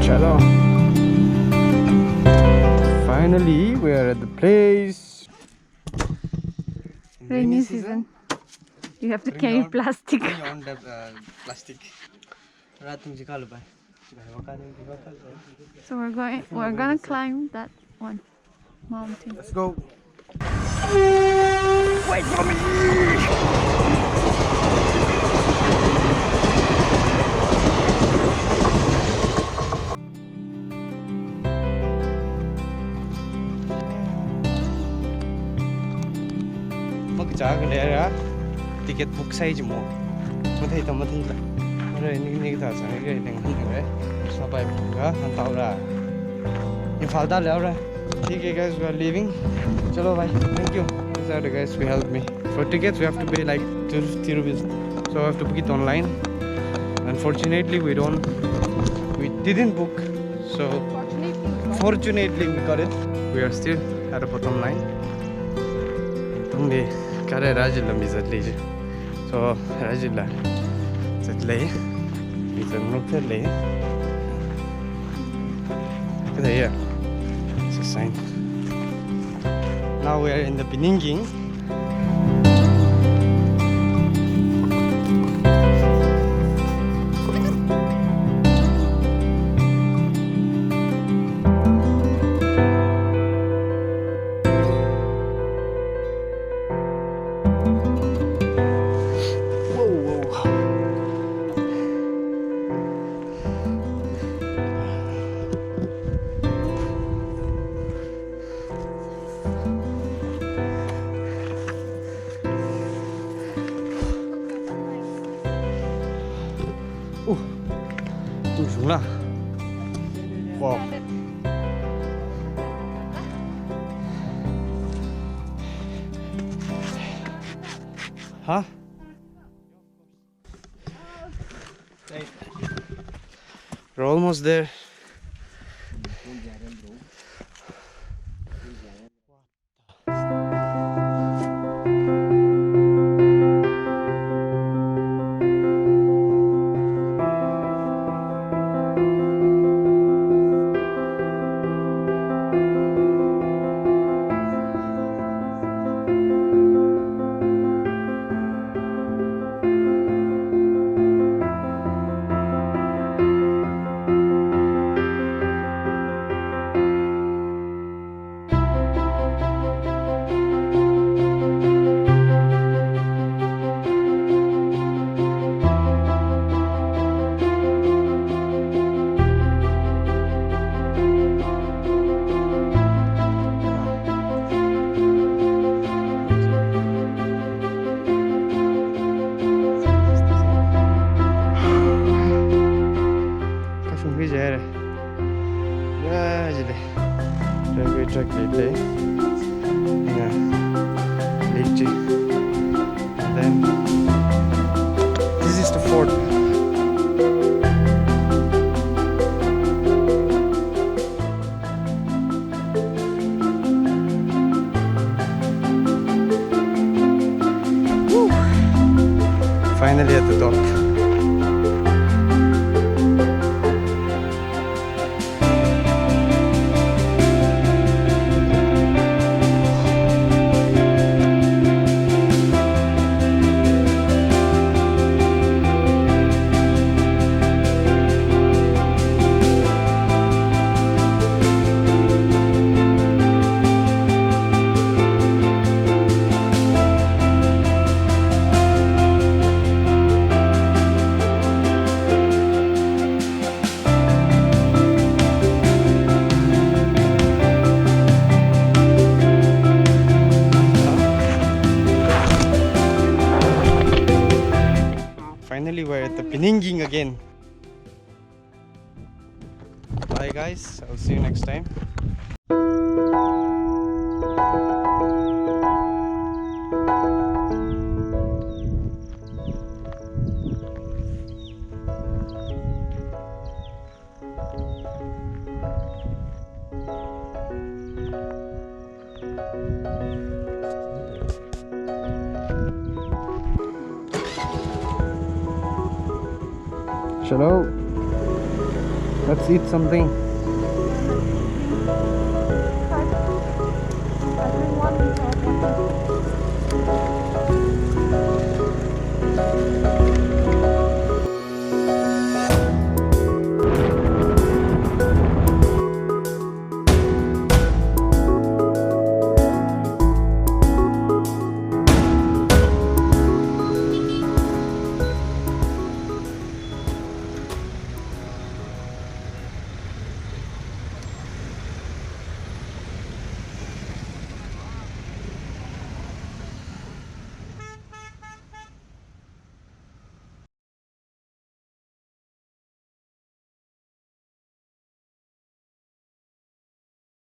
Shalom. Finally, we are at the place. Rainy season. You have to carry plastic. On the plastic. So we're gonna climb that one mountain. Let's go. Wait for me. Mag-jog lera ticket book size mo. Mathai ta mathai la. Re ni ta sang ge leng han re. Sa pai ga han tao ra. Imphal da le ra. Okay guys, we are leaving. Chalo bye. Thank you. These are the guys who helped me. For tickets we have to pay like 250 rupees. So I have to book it online. Unfortunately we didn't book. So fortunately we got it. We are still at the bottom line. Tungde kare Rajilla mizat leje. So Rajilla zat le. Mizat nukta le. Kada ya. It's a sign. Now we are in the Peninging. Ui xuống nào. Wow. Hả? We're almost there. Railway track lately. Yeah, Lechi. And then this is the fort. Woo. Finally at the dock. Finally, we're at the Peninging again. Bye guys, I'll see you next time. Shalom. Let's eat something.